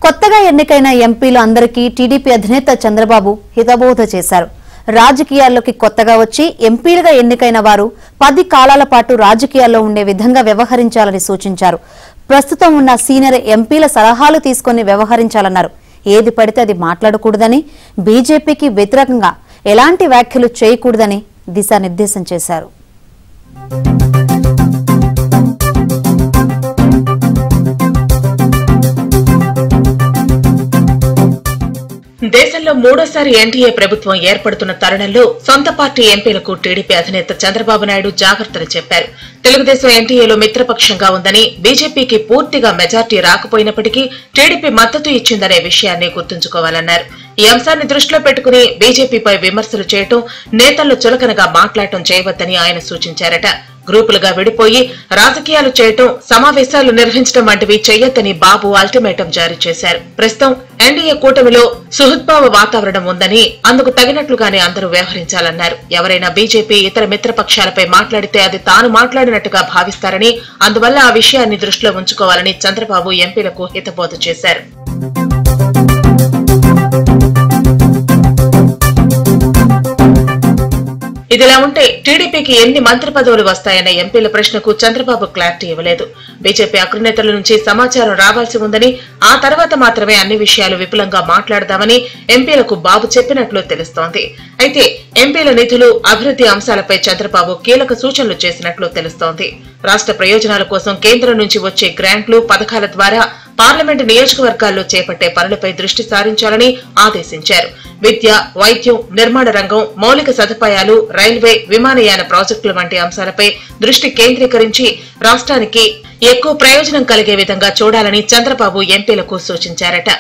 కొత్తగా ఎన్నికైన ఎంపీలు అందరికీ టీడీపీ అధినేత చంద్రబాబు హితబోధ చేశారు. రాజకీయాల్లోకి కొత్తగా వచ్చి ఎంపీలుగా ఎన్నికైన వారు 10 కాలాల పాటు రాజకీయాల్లో ఉండే విధంగా వ్యవహరించాలని సూచించారు. ప్రస్తుతం ఉన్న సీనియర్ ఎంపీల సలహాలు తీసుకుని వ్యవహరించాలన్నారు. ఏది పడితే అది మాట్లాడకూడదని, బీజేపీకి వ్యతిరేకంగా ఎలాంటి వ్యాఖ్యలు చేయకూడదని దిశానిర్దేశం చేశారు. దేశంలో మూడోసారి ఎన్డీఏ ప్రభుత్వం ఏర్పడుతున్న తరుణంలో సొంత పార్టీ ఎంపీలకు టీడీపీ అధినేత చంద్రబాబు నాయుడు జాగ్రత్తలు చెప్పారు. తెలుగుదేశం ఎన్డీఏలో మిత్రపక్షంగా ఉందని, బీజేపీకి పూర్తిగా మెజార్టీ రాకపోయినప్పటికీ టీడీపీ మద్దతు ఇచ్చిందనే విషయాన్ని గుర్తుంచుకోవాలన్నారు. ఈ అంశాన్ని దృష్టిలో పెట్టుకుని బీజేపీపై విమర్శలు చేయటం, నేతల్లో చులకనగా మాట్లాడటం చేయవద్దని ఆయన సూచించారట. గ్రూపులుగా విడిపోయి రాజకీయాలు చేయటం, సమావేశాలు నిర్వహించడం వంటివి చేయొద్దని బాబు అల్టిమేటం జారీ చేశారు. ప్రస్తుతం ఎన్డీఏ కూటమిలో సుహృద్భావ వాతావరణం ఉందని, అందుకు తగినట్లుగానే అందరూ వ్యవహరించాలన్నారు. ఎవరైనా బీజేపీ ఇతర మిత్రపక్షాలపై మాట్లాడితే అది తాను మాట్లాడినట్టుగా భావిస్తారని, అందువల్ల ఆ విషయాన్ని దృష్టిలో ఉంచుకోవాలని చంద్రబాబు ఎంపీలకు హితబోధ చేశారు. ఇదిలా ఉంటే టీడీపీకి ఎన్ని మంత్రి పదవులు వస్తాయన్న ఎంపీల ప్రశ్నకు చంద్రబాబు క్లారిటీ ఇవ్వలేదు. బీజేపీ అగ్రనేతల నుంచి సమాచారం రావాల్సి ఉందని, ఆ తర్వాత మాత్రమే అన్ని విషయాలు విపులంగా మాట్లాడదామని ఎంపీలకు బాబు చెప్పినట్లు తెలుస్తోంది. అయితే ఎంపీల నిధులు, అభివృద్ధి అంశాలపై చంద్రబాబు కీలక సూచనలు చేసినట్లు తెలుస్తోంది. రాష్ట్ర ప్రయోజనాల కోసం కేంద్రం నుంచి వచ్చే గ్రాంట్లు, పథకాల ద్వారా పార్లమెంటు నియోజకవర్గాల్లో చేపట్టే పనులపై దృష్టి సారించాలని ఆదేశించారు. విద్య, వైద్యం, నిర్మాణ రంగం, మౌలిక సదుపాయాలు, రైల్వే, విమానయాన ప్రాజెక్టుల వంటి అంశాలపై దృష్టి కేంద్రీకరించి రాష్ట్రానికి ఎక్కువ ప్రయోజనం కలిగే విధంగా చూడాలని చంద్రబాబు ఎంపీలకు సూచించారట.